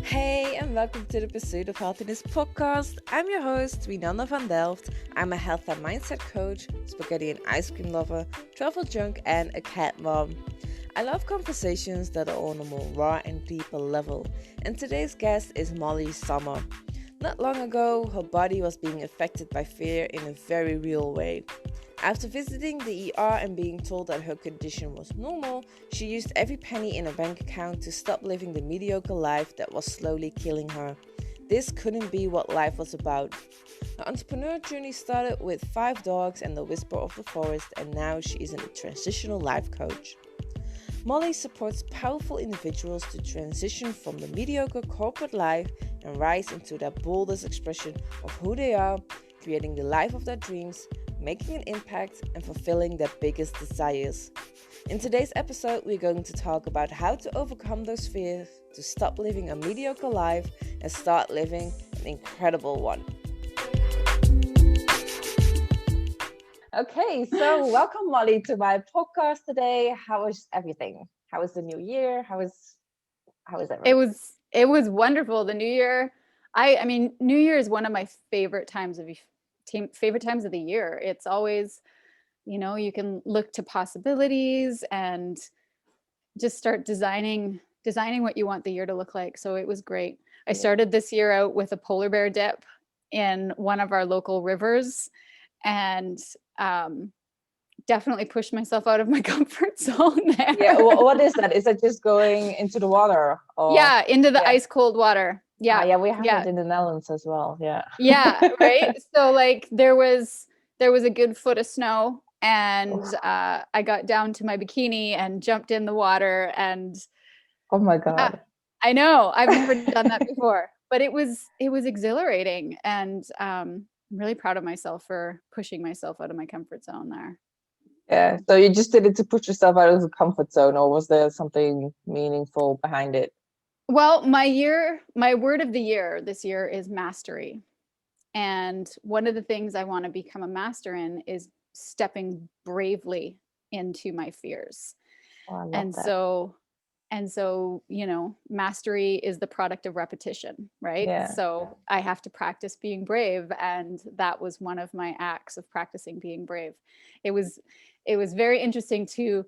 Hey, and welcome to the Pursuit of Healthiness Podcast. I'm your host, Wienanda van Delft. I'm a health and mindset coach, spaghetti and ice cream lover, travel junk, and a cat mom. I love conversations that are on a more raw and deeper level. And today's guest is Mollie Sommer. Not long ago, her body was being affected by fear in a very real way. After visiting the ER and being told that her condition was normal, she used every penny in her bank account to stop living the mediocre life that was slowly killing her. This couldn't be what life was about. Her entrepreneur journey started with 5 dogs and the whisper of the forest, and now she is a transitional life coach. Mollie supports powerful individuals to transition from the mediocre corporate life and rise into their boldest expression of who they are, creating the life of their dreams, making an impact, and fulfilling their biggest desires. In today's episode, we're going to talk about how to overcome those fears, to stop living a mediocre life and start living an incredible one. Okay, so welcome, Mollie, to my podcast today. How is everything? How is the new year? How is everything? It was wonderful. The new year, I mean, New Year is one of my favorite times of the year. It's always, you can look to possibilities and just start designing what you want the year to look like. So it was great. I started this year out with a polar bear dip in one of our local rivers, and definitely pushed myself out of my comfort zone there. Yeah, what is that? Is that just going into the water? Or... Yeah, into the ice cold water. Yeah. We have it in the Netherlands as well. Yeah, right. So like there was a good foot of snow, and I got down to my bikini and jumped in the water, and oh my God. I know, I've never done that before, but it was exhilarating, and I'm really proud of myself for pushing myself out of my comfort zone there. Yeah. So you just did it to push yourself out of the comfort zone, or was there something meaningful behind it? Well, my word of the year this year is mastery. And one of the things I want to become a master in is stepping bravely into my fears. Oh, I love And that. so, mastery is the product of repetition, right? Yeah. So I have to practice being brave. And that was one of my acts of practicing being brave. It was very interesting to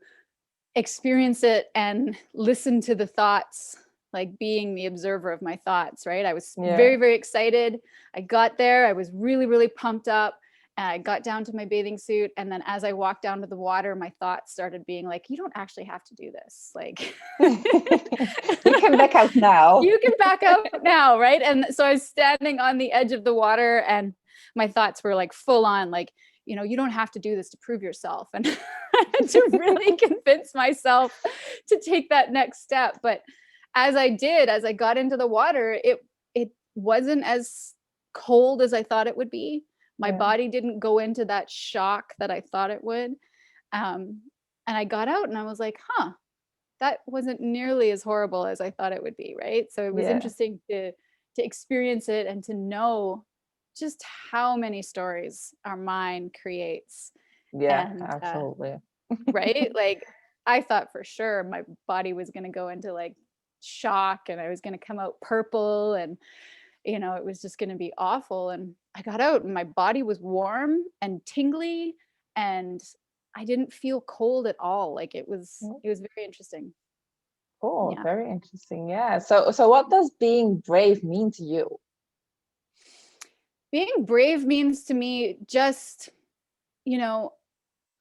experience it and listen to the thoughts, like being the observer of my thoughts, right? I was very, very excited. I got there. I was really, really pumped up. And I got down to my bathing suit. And then as I walked down to the water, my thoughts started being like, you don't actually have to do this. Like, you can back out now. You can back out now, right? And so I was standing on the edge of the water, and my thoughts were like full on, like, you don't have to do this to prove yourself. And to really convince myself to take that next step. But as I got into the water, it wasn't as cold as I thought it would be. My body didn't go into that shock that I thought it would. And I got out and I was like, that wasn't nearly as horrible as I thought it would be, right? So it was interesting to experience it and to know just how many stories our mind creates. Yeah, and, absolutely. Right? Like I thought for sure my body was going to go into like shock, and I was going to come out purple, and it was just going to be awful. And I got out and my body was warm and tingly, and I didn't feel cold at all. Like it was very interesting. Cool. Yeah. Very interesting. Yeah. So what does being brave mean to you? Being brave means to me just,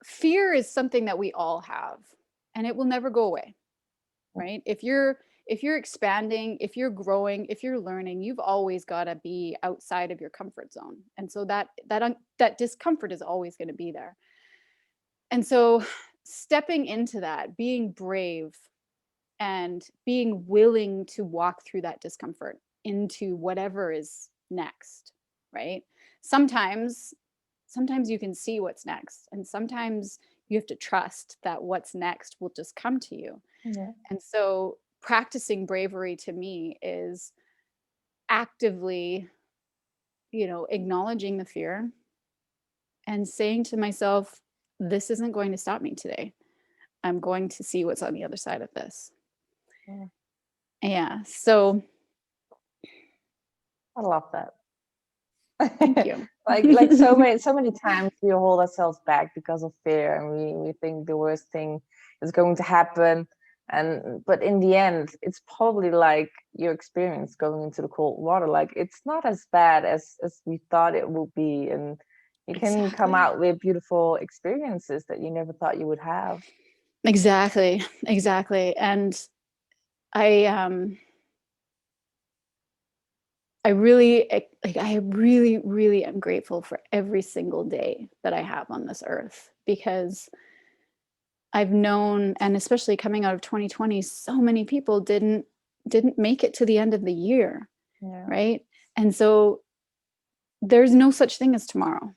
fear is something that we all have, and it will never go away, right? If you're expanding, if you're growing, if you're learning, you've always got to be outside of your comfort zone. And so that discomfort is always going to be there. And so stepping into that, being brave and being willing to walk through that discomfort into whatever is next, right? Sometimes you can see what's next, and sometimes you have to trust that what's next will just come to you. Yeah. And so practicing bravery to me is actively, acknowledging the fear and saying to myself, this isn't going to stop me today. I'm going to see what's on the other side of this. Yeah. So I love that. Thank you. like so many times we hold ourselves back because of fear, and we think the worst thing is going to happen. But in the end, it's probably like your experience going into the cold water. Like, it's not as bad as we thought it would be, and you can come Exactly. out with beautiful experiences that you never thought you would have. Exactly. And I I really like I really, really am grateful for every single day that I have on this earth, because I've known, and especially coming out of 2020, so many people didn't make it to the end of the year, Yeah. right? And so there's no such thing as tomorrow.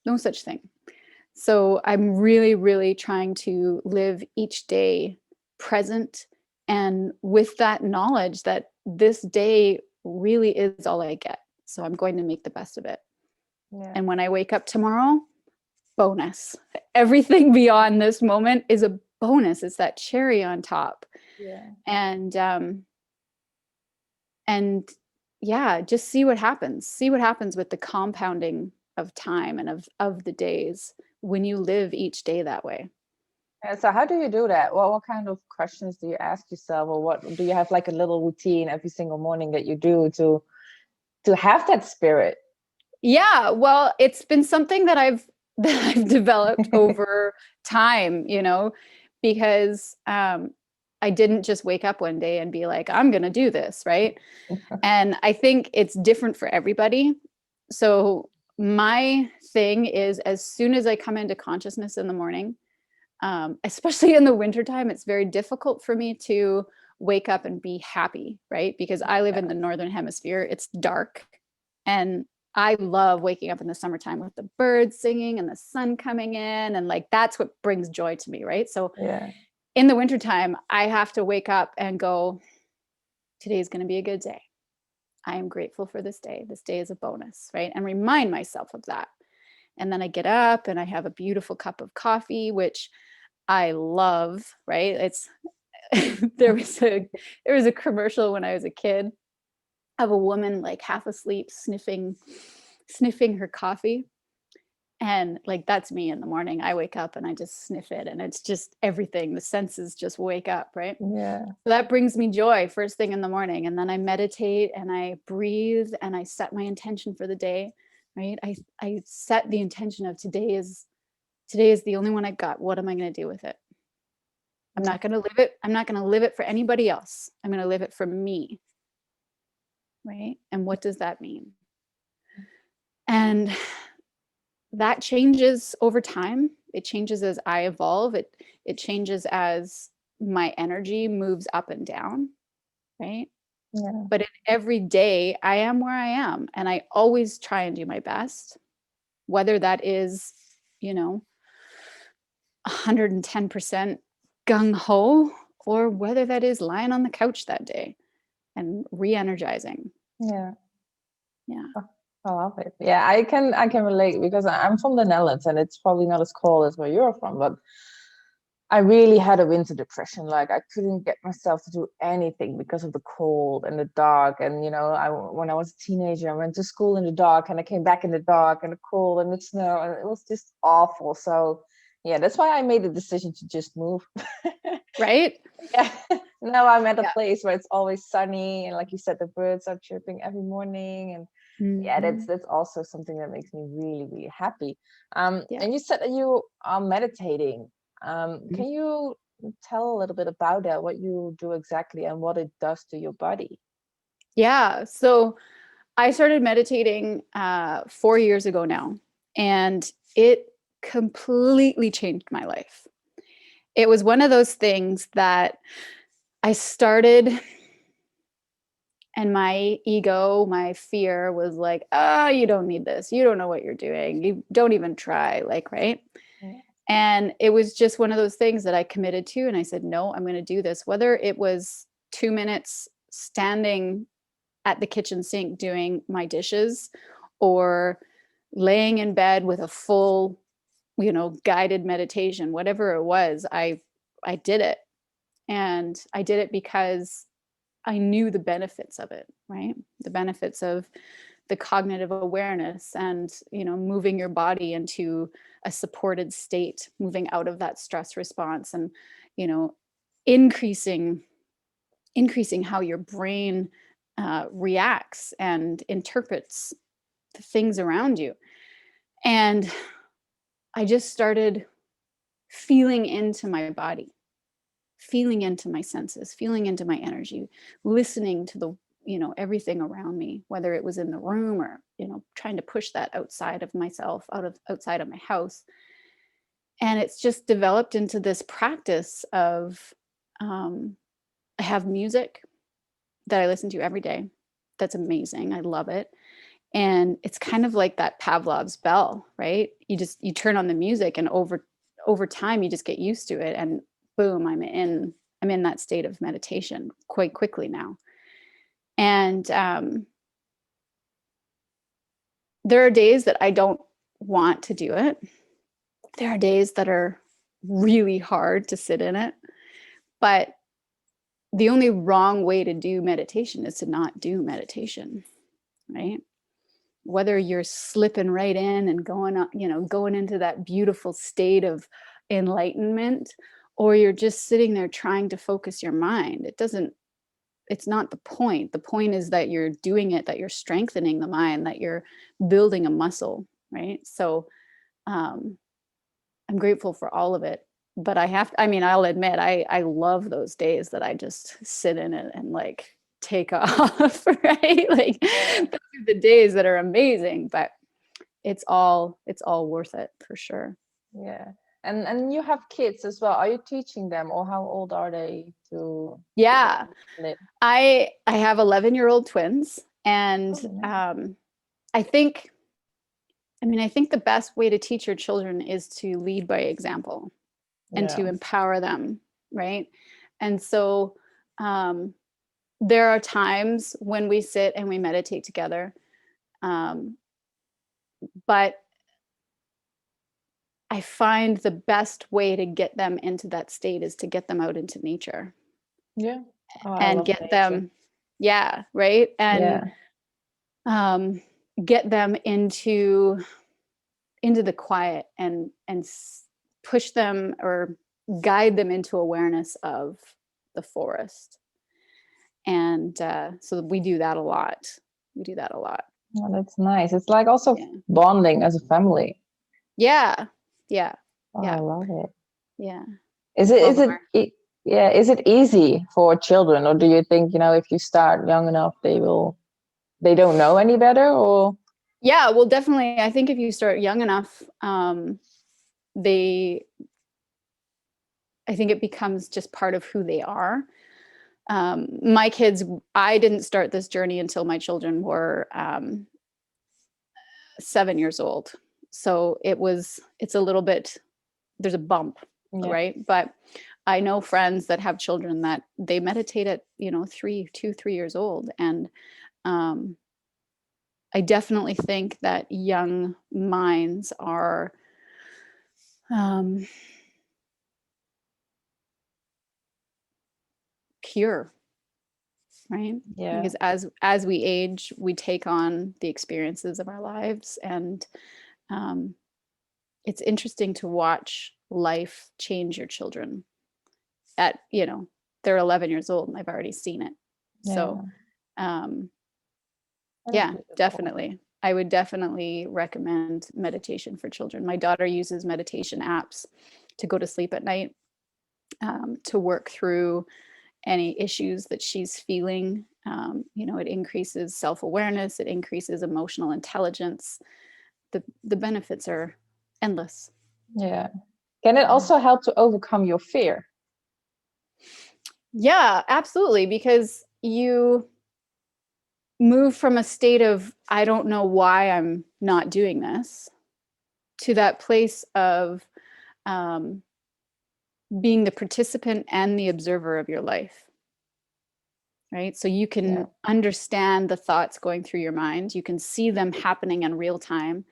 No such thing. So I'm really, really trying to live each day present, and with that knowledge that this day really is all I get. So I'm going to make the best of it. Yeah. And when I wake up tomorrow, bonus. Everything beyond this moment is a bonus. It's that cherry on top. Yeah. And yeah, just see what happens. See what happens with the compounding of time and of the days when you live each day that way. And so how do you do that? Well, what kind of questions do you ask yourself, or what do you have, like a little routine every single morning that you do to have that spirit? Yeah, well, it's been something that I've that I've developed over time, because I didn't just wake up one day and be like, I'm going to do this, right? And I think it's different for everybody. So my thing is, as soon as I come into consciousness in the morning, especially in the wintertime, it's very difficult for me to wake up and be happy, right? Because I live in the northern hemisphere. It's dark, and I love waking up in the summertime with the birds singing and the sun coming in, and like that's what brings joy to me, right? So Yeah. in the wintertime, I have to wake up and go, today's going to be a good day. I am grateful for this day. This day is a bonus, right? And remind myself of that. And then I get up and I have a beautiful cup of coffee, which I love, right? It's there was a commercial when I was a kid of a woman like half asleep sniffing her coffee, and like that's me in the morning. I wake up and I just sniff it, and it's just everything, the senses just wake up, right? Yeah. So that brings me joy first thing in the morning, and then I meditate and I breathe and I set my intention for the day, right? I set the intention of today is the only one I got. What am I going to do with it? I'm not going to live it. I'm not going to live it for anybody else. I'm going to live it for me. Right? And what does that mean? And that changes over time. It changes as I evolve. It changes as my energy moves up and down, right? Yeah. But in every day, I am where I am, and I always try and do my best, whether that is, 110% gung ho, or whether that is lying on the couch that day and re-energizing. Yeah. Yeah. I love it. Yeah, I can relate, because I'm from the Netherlands, and it's probably not as cold as where you're from, but I really had a winter depression. Like, I couldn't get myself to do anything because of the cold and the dark. And when I was a teenager, I went to school in the dark, and I came back in the dark and the cold and the snow, and it was just awful. So yeah, that's why I made the decision to just move. Right? Yeah. Now I'm at a place where it's always sunny, and like you said, the birds are chirping every morning, and yeah, that's also something that makes me really, really happy. Yeah. And you said that you are meditating. Can you tell a little bit about that, what you do exactly and what it does to your body? Yeah. So I started meditating 4 years ago now, and it completely changed my life. It was one of those things that I started, and my ego, my fear was like, oh, you don't need this. You don't know what you're doing. You don't even try, like, right? Yeah. And it was just one of those things that I committed to. And I said, no, I'm going to do this. Whether it was 2 minutes standing at the kitchen sink doing my dishes, or laying in bed with a full, guided meditation, whatever it was, I did it. And I did it because I knew the benefits of it, right? The benefits of the cognitive awareness and, moving your body into a supported state, moving out of that stress response, and, increasing how your brain reacts and interprets the things around you. And I just started feeling into my body, feeling into my senses, feeling into my energy, listening to the, everything around me, whether it was in the room or, trying to push that outside of myself, outside of my house. And it's just developed into this practice of, I have music that I listen to every day. That's amazing. I love it. And it's kind of like that Pavlov's bell, right? You turn on the music, and over time you just get used to it, and boom, I'm in that state of meditation quite quickly now. And there are days that I don't want to do it. There are days that are really hard to sit in it. But the only wrong way to do meditation is to not do meditation, right? Whether you're slipping right in and going into that beautiful state of enlightenment, or you're just sitting there trying to focus your mind, it's not the point. The point is that you're doing it, that you're strengthening the mind, that you're building a muscle, right? So I'm grateful for all of it. But I'll admit, I love those days that I just sit in it and like take off, right? Like those are the days that are amazing, but it's all worth it for sure. Yeah. And you have kids as well. Are you teaching them, or how old are they to? Yeah. I have 11-year-old twins, and I think the best way to teach your children is to lead by example and to empower them, right? And so there are times when we sit and we meditate together, but I find the best way to get them into that state is to get them out into nature. Yeah. And get them, right? And get them into the quiet and push them or guide them into awareness of the forest. And so we do that a lot. Oh, that's nice. It's like also bonding as a family. Yeah. I love it. Yeah. Is it easy for children, or do you think, if you start young enough, they don't know any better, or? Yeah, well, definitely. I think if you start young enough, I think it becomes just part of who they are. My kids, I didn't start this journey until my children were 7 years old. So it's a little bit, there's a bump, right? But I know friends that have children that they meditate at, 3 years old. And I definitely think that young minds are pure, right? Yeah. Because as we age, we take on the experiences of our lives, and it's interesting to watch life change your children. At they're 11 years old, and I've already seen it. So definitely. I would definitely recommend meditation for children. My daughter uses meditation apps to go to sleep at night, to work through any issues that she's feeling. It increases self-awareness, it increases emotional intelligence. The benefits are endless. Yeah. Can it also help to overcome your fear? Yeah, absolutely. Because you move from a state of, I don't know why I'm not doing this, to that place of being the participant and the observer of your life. Right? So you can understand the thoughts going through your mind. You can see them happening in real time.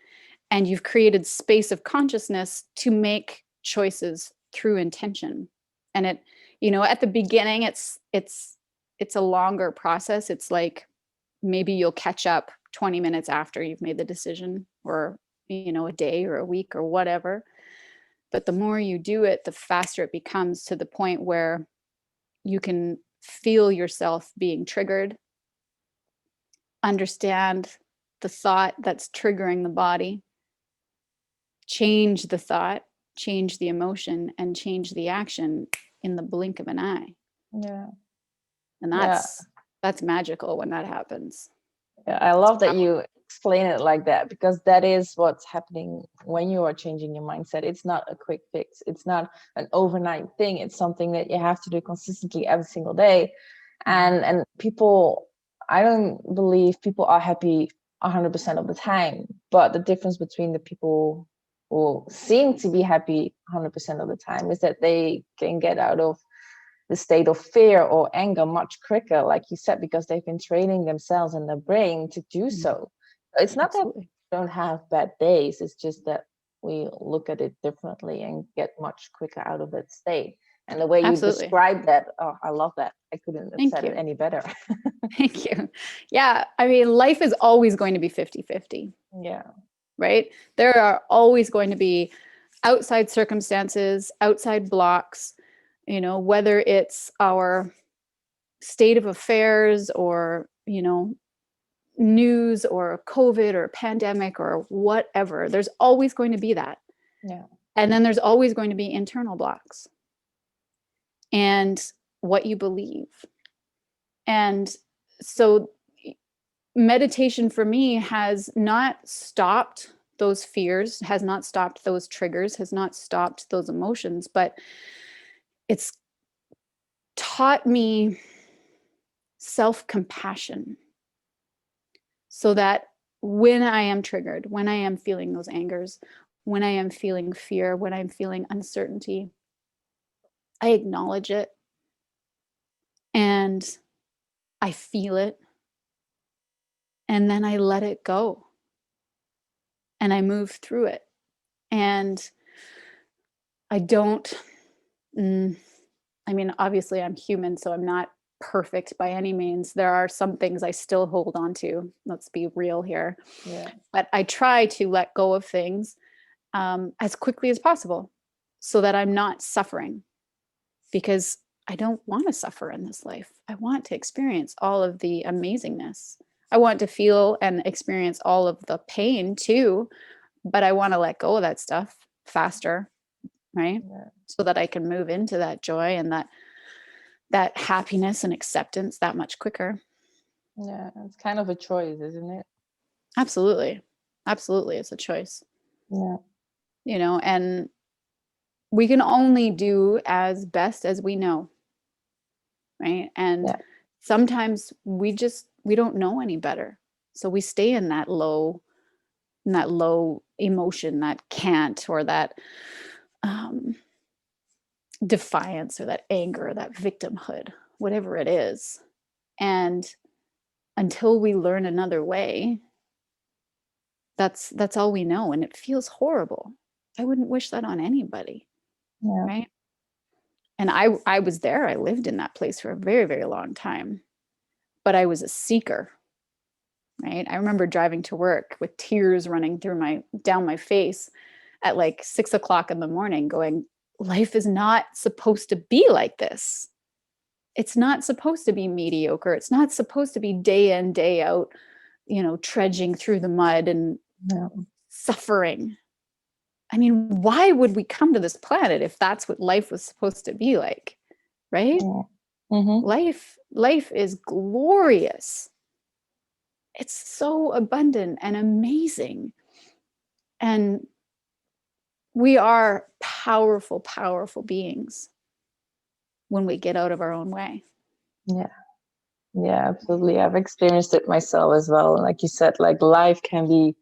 And you've created space of consciousness to make choices through intention. And it, at the beginning, it's it's a longer process. It's like maybe you'll catch up 20 minutes after you've made the decision, or, you know, a day or a week or whatever. But the more you do it, the faster it becomes, to the point where you can feel yourself being triggered, understand the thought that's triggering the body, change the thought, change the emotion, and change the action in the blink of an eye. Yeah. And that's magical when that happens. Yeah, I love that you explain it like that, because that is what's happening when you are changing your mindset. It's not a quick fix. It's not an overnight thing. It's something that you have to do consistently every single day. And people, I don't believe people are happy 100% of the time. But the difference between the people who seem to be happy 100% of the time is that they can get out of the state of fear or anger much quicker, like you said, because they've been training themselves and their brain to do so. It's not that we don't have bad days, it's just that we look at it differently and get much quicker out of that state. And the way you describe that, oh, I love that. I couldn't have said it any better. Thank you. Yeah, I mean, life is always going to be 50-50. Yeah. Right? There are always going to be outside circumstances, outside blocks, you know, whether it's our state of affairs or, you know, news or COVID or pandemic or whatever. There's always going to be that. Yeah. And then there's always going to be internal blocks and what you believe. And so meditation for me has not stopped those fears, has not stopped those triggers, has not stopped those emotions, but it's taught me self-compassion, so that when I am triggered, when I am feeling those angers, when I am feeling fear, when I'm feeling uncertainty, I acknowledge it and I feel it, and then I let it go and I move through it. And I don't, I mean, obviously I'm human, so I'm not perfect by any means. There are some things I still hold on to. Let's be real here. Yeah. But I try to let go of things as quickly as possible, so that I'm not suffering, because I don't want to suffer in this life. I want to experience all of the amazingness. I want to feel and experience all of the pain too, but I want to let go of that stuff faster, right? Yeah. So that I can move into that joy and that happiness and acceptance that much quicker. Yeah, it's kind of a choice, isn't it? Absolutely. Absolutely. It's a choice. Yeah. You know, and we can only do as best as we know. Right. And sometimes we don't know any better. So we stay in that low emotion, that can't, or that defiance, or that anger, or that victimhood, whatever it is. And until we learn another way, that's all we know. And it feels horrible. I wouldn't wish that on anybody. Yeah. Right. And I was there. I lived in that place for a very, very long time, but I was a seeker. Right. I remember driving to work with tears running down my face at like 6 o'clock in the morning, going, life is not supposed to be like this. It's not supposed to be mediocre. It's not supposed to be day in, day out, you know, trudging through the mud and suffering. I mean, why would we come to this planet if that's what life was supposed to be like? Right? Yeah. Mm-hmm. Life is glorious. It's so abundant and amazing. And we are powerful, powerful beings when we get out of our own way. Yeah. Yeah, absolutely. I've experienced it myself as well. And like you said, like life can be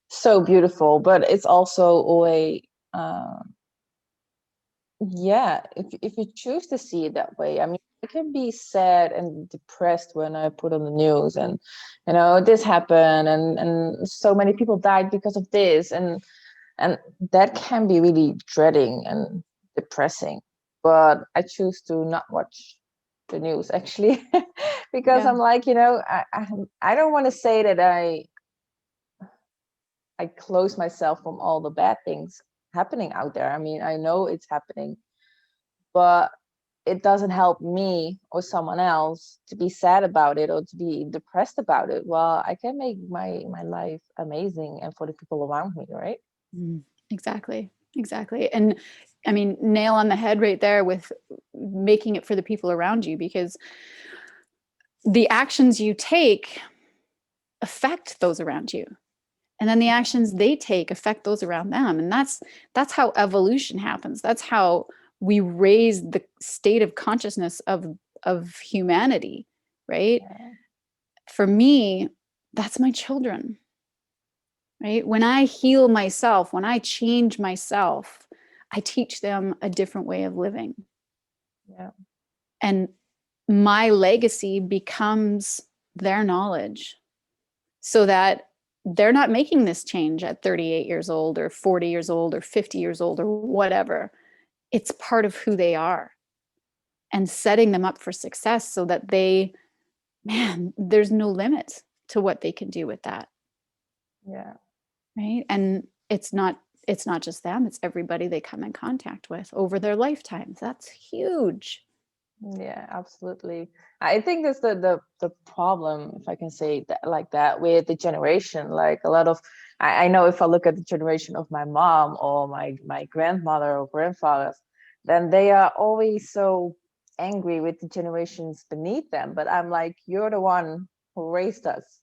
so beautiful, but it's also a way, if you choose to see it that way. I mean, I can be sad and depressed when I put on the news and, you know, this happened and so many people died because of this. And that can be really dreading and depressing. But I choose to not watch the news actually, because I'm like, I don't want to say that I close myself from all the bad things happening out there. I mean, I know it's happening, but it doesn't help me or someone else to be sad about it or to be depressed about it. Well, I can make my life amazing and for the people around me, right? Exactly. And I mean, nail on the head right there with making it for the people around you, because the actions you take affect those around you. And then the actions they take affect those around them. And that's how evolution happens. That's how we raise the state of consciousness of humanity, right? Yeah. For me, that's my children, right? When I heal myself, when I change myself, I teach them a different way of living. Yeah. And my legacy becomes their knowledge, so that they're not making this change at 38 years old or 40 years old or 50 years old or whatever. It's part of who they are, and setting them up for success so that there's no limit to what they can do with that. Yeah. Right. And it's not just them, it's everybody they come in contact with over their lifetimes. That's huge. Yeah, absolutely. I think that's the problem, if I can say that like that, with the generation. Like a lot of, I know if I look at the generation of my mom or my grandmother or grandfathers, then they are always so angry with the generations beneath them. But I'm like, you're the one who raised us.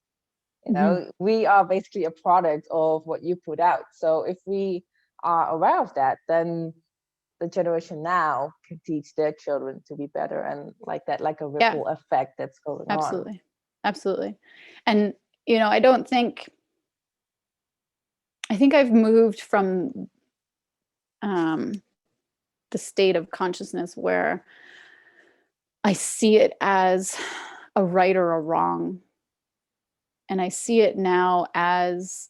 We are basically a product of what you put out. So if we are aware of that, then the generation now can teach their children to be better, and like that, like a ripple effect that's going on. Absolutely. And I think I've moved from the state of consciousness where I see it as a right or a wrong, and I see it now as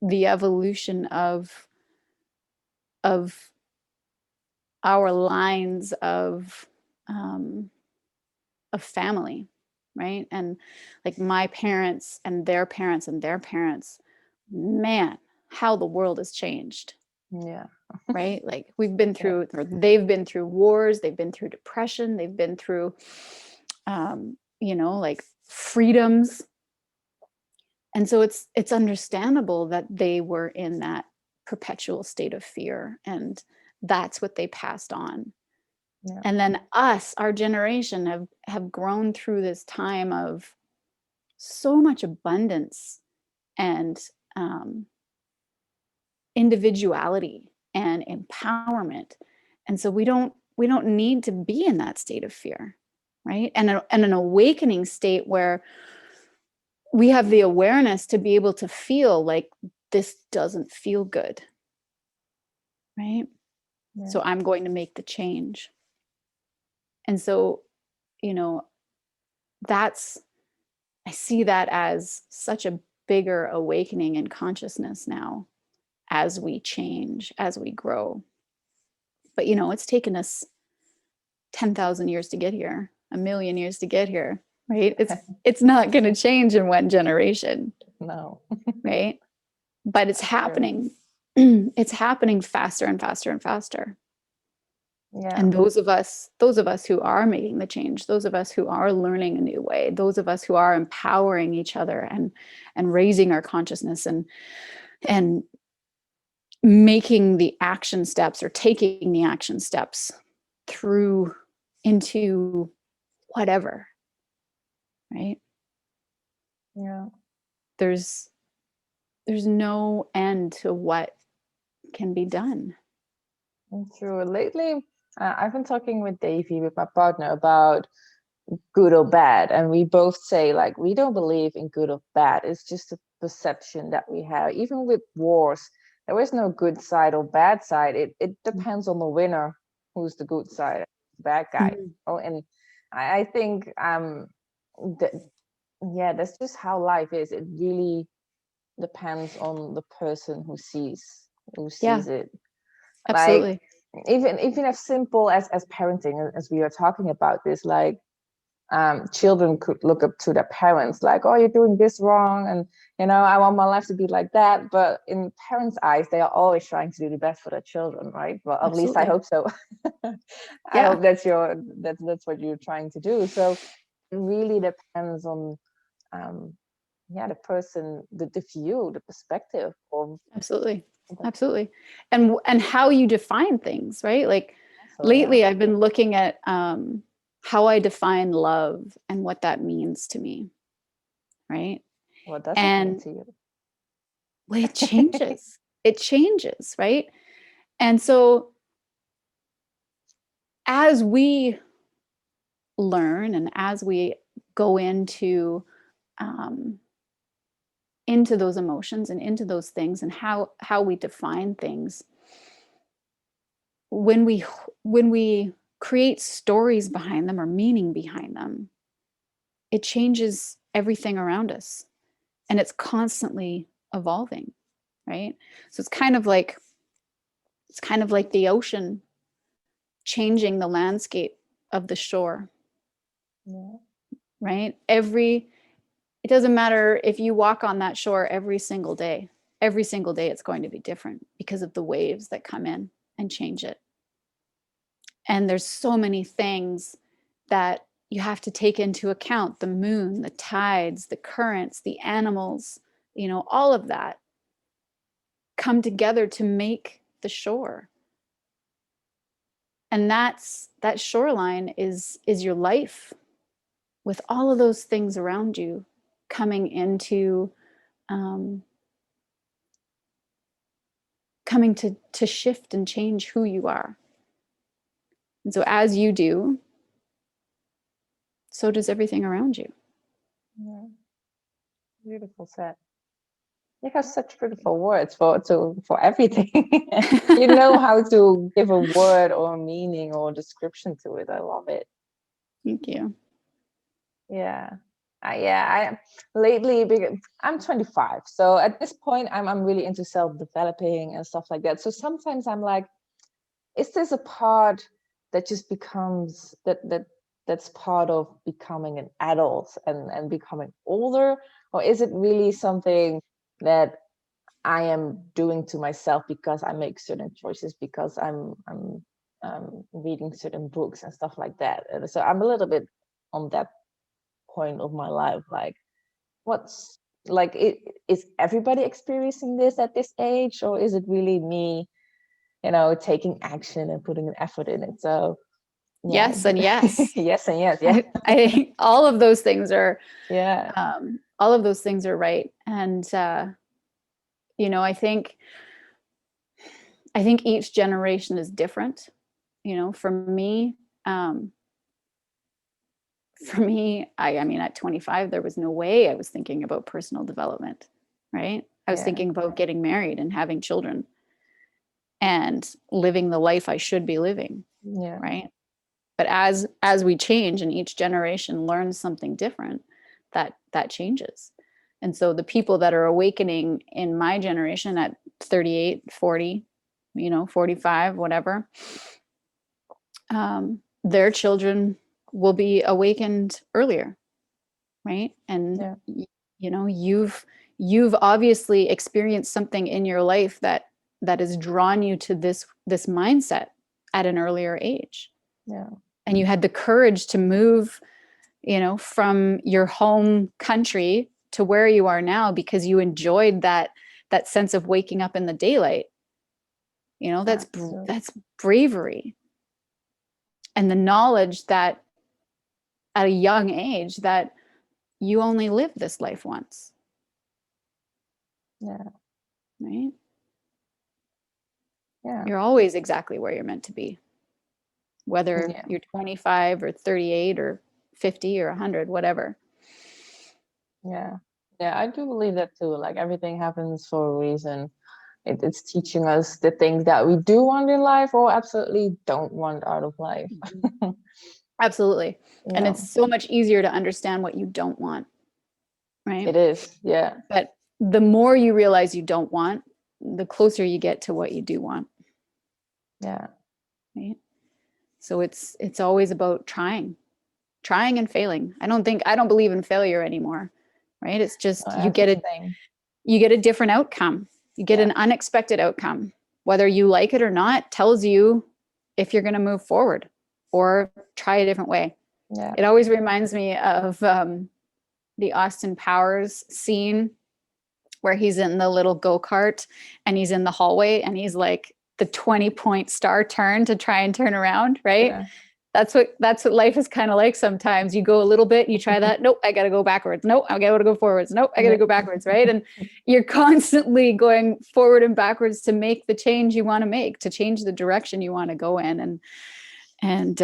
the evolution of our lines of family, right? And like my parents and their parents and their parents, man, how the world has changed. Yeah. Right? Like we've been through, or they've been through wars, they've been through depression, they've been through like freedoms. And so it's understandable that they were in that perpetual state of fear, and that's what they passed on. Yeah. And then our generation have grown through this time of so much abundance and individuality and empowerment. And so we don't need to be in that state of fear, right? And an awakening state where we have the awareness to be able to feel like this doesn't feel good, right? Yeah. So I'm going to make the change. And so, I see that as such a bigger awakening in consciousness now, as we change, as we grow. But, it's taken us 10,000 years to get here, 1,000,000 years to get here, right? It's not going to change in one generation. No. Right? But it's happening. It's happening faster and faster and faster. Yeah. And those of us who are making the change, those of us who are learning a new way, those of us who are empowering each other and raising our consciousness and making the action steps, or taking the action steps through into whatever, right? Yeah. There's no end to what can be done. True. Lately, I've been talking with Davey, with my partner, about good or bad, and we both say like we don't believe in good or bad. It's just a perception that we have. Even with wars, there is no good side or bad side. It depends on the winner, who's the good side, the bad guy. Mm-hmm. Oh, and I think that's just how life is. It really depends on the person who sees it. Absolutely. Like, even as simple as parenting, as we are talking about this, like children could look up to their parents like, oh, you're doing this wrong, and I want my life to be like that. But in parents' eyes, they are always trying to do the best for their children, right? Well, at least I hope so. I hope that's what you're trying to do. So it really depends on the person, the view, the perspective of. Absolutely. And how you define things, right? Like lately I've been looking at how I define love and what that means to me, right? What does it mean to you? Well, it changes, right? And so as we learn and as we go into those emotions and into those things and how we define things, when we create stories behind them or meaning behind them, it changes everything around us, and it's constantly evolving, right? So it's kind of like the ocean changing the landscape of the shore. Yeah. Right? It doesn't matter if you walk on that shore every single day it's going to be different because of the waves that come in and change it. And there's so many things that you have to take into account: the moon, the tides, the currents, the animals, all of that come together to make the shore. And that shoreline is your life, with all of those things around you coming into coming to shift and change who you are. And so as you do, so does everything around you. Yeah. Beautiful said. You have such beautiful words for everything. You know how to give a word or a meaning or description to it. I love it. Thank you. Yeah. I lately, I'm 25, so at this point I'm really into self-developing and stuff like that. So sometimes I'm like, is this a part that just becomes that's part of becoming an adult and becoming older, or is it really something that I am doing to myself because I make certain choices, because I'm reading certain books and stuff like that? And so I'm a little bit on that point of my life, like, what's like is everybody experiencing this at this age, or is it really me taking action and putting an effort in it? So yes and yes. Yes and yes. Yeah. I all of those things are all of those things are right. And I think each generation is different. For me, I mean, at 25, there was no way I was thinking about personal development, right? I was thinking about getting married and having children and living the life I should be living, right? But as we change and each generation learns something different, that changes. And so the people that are awakening in my generation at 38, 40, 45, whatever, their children will be awakened earlier, right? And you've obviously experienced something in your life that has drawn you to this mindset at an earlier age. And you had the courage to move from your home country to where you are now because you enjoyed that sense of waking up in the daylight. That's bravery. And the knowledge that at a young age that you only live this life once. Right? You're always exactly where you're meant to be. Whether you're 25 or 38 or 50 or 100, whatever. Yeah, I do believe that too. Like, everything happens for a reason. It's teaching us the things that we do want in life or absolutely don't want out of life. Absolutely. And it's so much easier to understand what you don't want, right? It is, yeah. But the more you realize you don't want, the closer you get to what you do want. Yeah. So it's always about trying and failing. I don't believe in failure anymore, right? It's just you get a different outcome. You get an unexpected outcome. Whether you like it or not tells you if you're going to move forward or try a different way. Yeah. It always reminds me of the Austin Powers scene where he's in the little go-kart and he's in the hallway and he's like the 20-point star turn to try and turn around, right? Yeah. That's what life is kind of like sometimes. You go a little bit, you try that. Nope, I got to go backwards. Nope, I got to go forwards. Nope, I got to go backwards, right? And you're constantly going forward and backwards to make the change you want to make, to change the direction you want to go in. And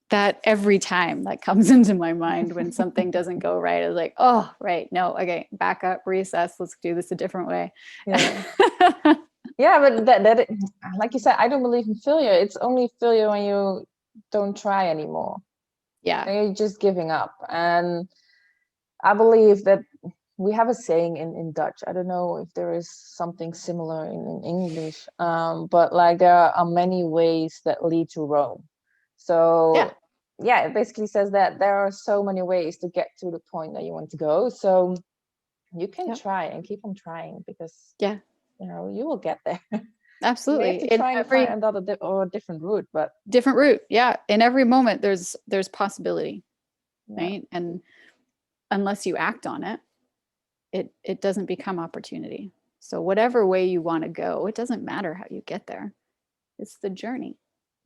that every time that comes into my mind when something doesn't go right, I was like, oh, right, no, okay, back up, reassess, let's do this a different way. Yeah. Yeah, but that like you said, I don't believe in failure. It's only failure when you don't try anymore. Yeah. And you're just giving up. And I believe that we have a saying in Dutch. I don't know if there is something similar in English. But like there are many ways that lead to Rome. So yeah, it basically says that there are so many ways to get to the point that you want to go. So you can try and keep on trying because you will get there. Absolutely. You have to try and find another different route, but different route. Yeah. In every moment there's possibility. Right. And unless you act on it, it doesn't become opportunity. So whatever way you want to go, it doesn't matter how you get there. It's the journey.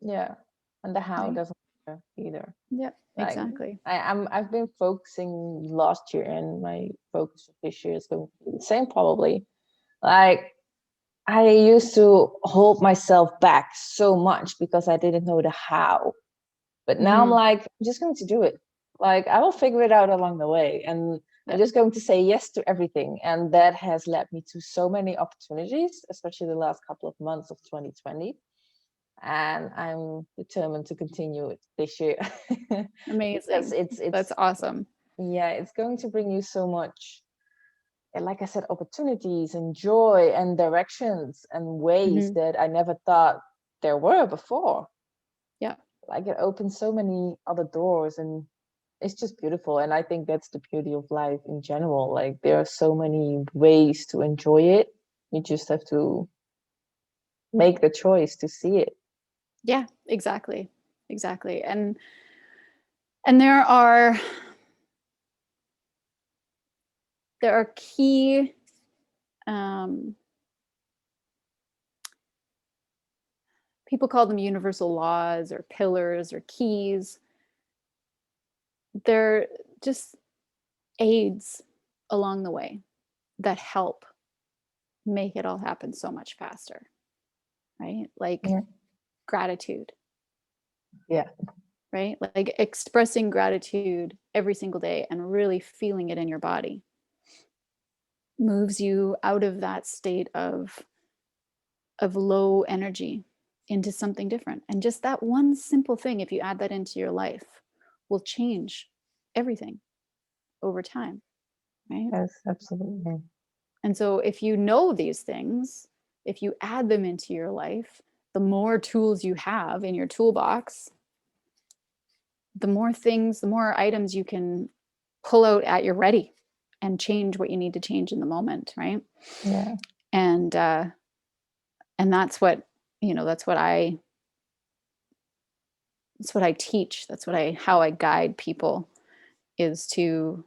Yeah. And the how doesn't matter either. Yeah, exactly. I've been focusing last year, and my focus this year is going to be the same probably. Like I used to hold myself back so much because I didn't know the how. But now I'm like, I'm just going to do it. Like I will figure it out along the way. And I'm just going to say yes to everything. And that has led me to so many opportunities, especially the last couple of months of 2020. And I'm determined to continue it this year. Amazing. That's awesome. Yeah, it's going to bring you so much, like I said, opportunities and joy and directions and ways that I never thought there were before. Yeah. Like it opens so many other doors, and it's just beautiful. And I think that's the beauty of life in general. Like there are so many ways to enjoy it. You just have to make the choice to see it. Yeah, exactly. And there are key people call them universal laws or pillars or keys. They're just aids along the way that help make it all happen so much faster, right? Like gratitude. Yeah. Right? Like expressing gratitude every single day and really feeling it in your body moves you out of that state of low energy into something different. And just that one simple thing, if you add that into your life, will change everything over time, right? Yes, absolutely. And so if you know these things, if you add them into your life, the more tools you have in your toolbox, the more items you can pull out at your ready and change what you need to change in the moment, right? Yeah. And that's what I teach. That's how I guide people, is to,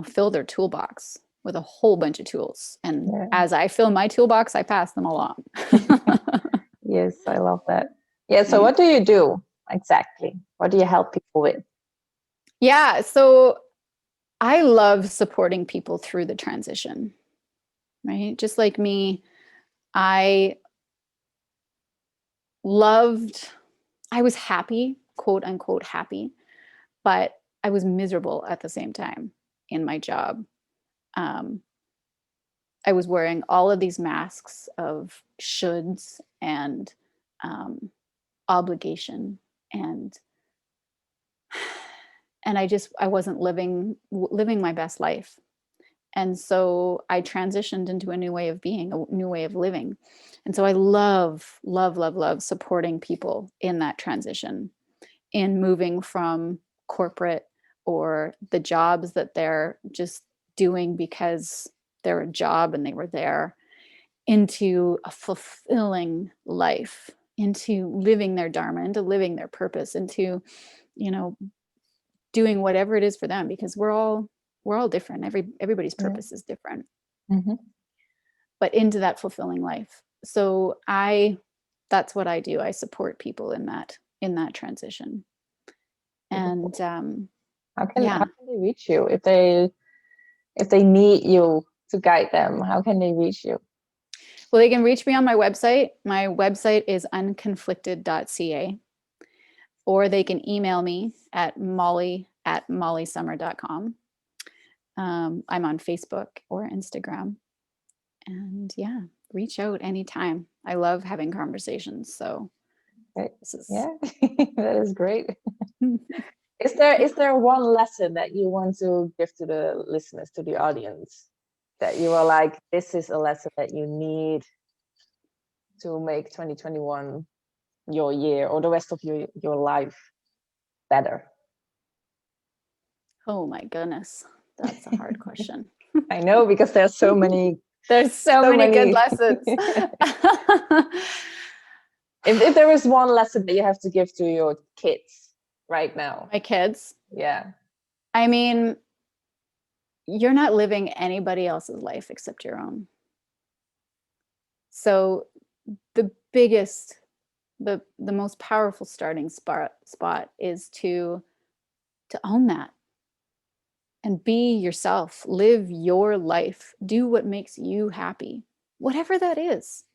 fill their toolbox with a whole bunch of tools. And as I fill my toolbox, I pass them along. Yes, I love that. Yeah. So what do you do exactly? What do you help people with? Yeah. So I love supporting people through the transition, right? Just like me, I was happy, quote unquote happy, but I was miserable at the same time in my job. I was wearing all of these masks of shoulds and obligation, and I wasn't living my best life. And so I transitioned into a new way of being, a new way of living. And so I love, love, love, love supporting people in that transition, in moving from corporate or the jobs that they're just doing because they're a job and they were there, into a fulfilling life, into living their dharma, into living their purpose, into, you know, doing whatever it is for them, because we're all different. Everybody's purpose is different. Mm-hmm. But into that fulfilling life. So that's what I do. I support people in that transition. And how can they reach you if they need you to guide them? How can they reach you? Well, they can reach me on my website. My website is unconflicted.ca, or they can email me at mollie@molliesommer.com. I'm on Facebook or Instagram. And yeah, reach out anytime. I love having conversations. So that is great. Is there one lesson that you want to give to the listeners, to the audience, that you are like, this is a lesson that you need to make 2021 your year or the rest of your life better? Oh my goodness, that's a hard question. I know, because there's so many good lessons. if there is one lesson that you have to give to your kids right now. My kids? Yeah. I mean, you're not living anybody else's life except your own. So the biggest, the most powerful starting spot is to own that and be yourself. Live your life. Do what makes you happy, whatever that is.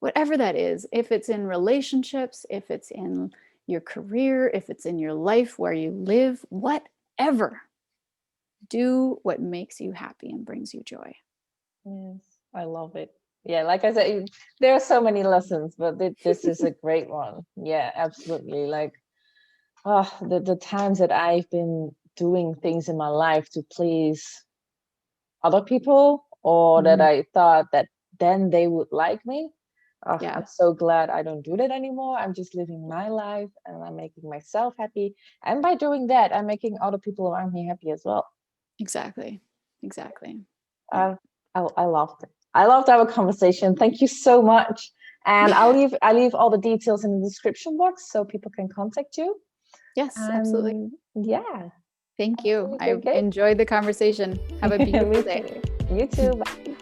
Whatever that is, if it's in relationships, if it's in your career, if it's in your life where you live, whatever. Do what makes you happy and brings you joy. Yes, I love it. Yeah, like I said, there are so many lessons, but this is a great one. Yeah, absolutely. Like, the times that I've been doing things in my life to please other people, or that I thought that then they would like me. I'm so glad I don't do that anymore. I'm just living my life and I'm making myself happy. And by doing that, I'm making other people around me happy as well. Exactly. I loved it. I loved our conversation. Thank you so much. And I'll leave all the details in the description box so people can contact you. Yes, absolutely. Yeah. Thank you. I enjoyed the conversation. Have a beautiful day. You too. Bye.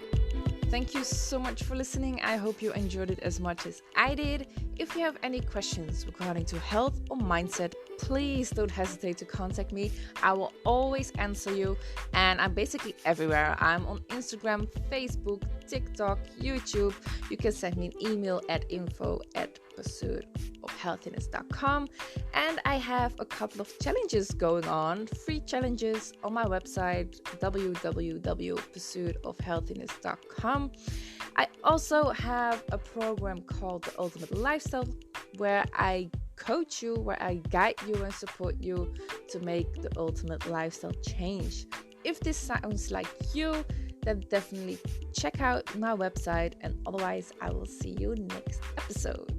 Thank you so much for listening. I hope you enjoyed it as much as I did. If you have any questions regarding to health or mindset, please don't hesitate to contact me. I will always answer you, and I'm basically everywhere. I'm on Instagram, Facebook, TikTok, YouTube. You can send me an email at info@pursuitofhealthiness.com, and I have a couple of challenges going on, free challenges on my website, www.pursuitofhealthiness.com. I also have a program called The Ultimate Lifestyle, where I coach you, where I guide you and support you to make the ultimate lifestyle change. If this sounds like you, then definitely check out my website, and otherwise I will see you next episode.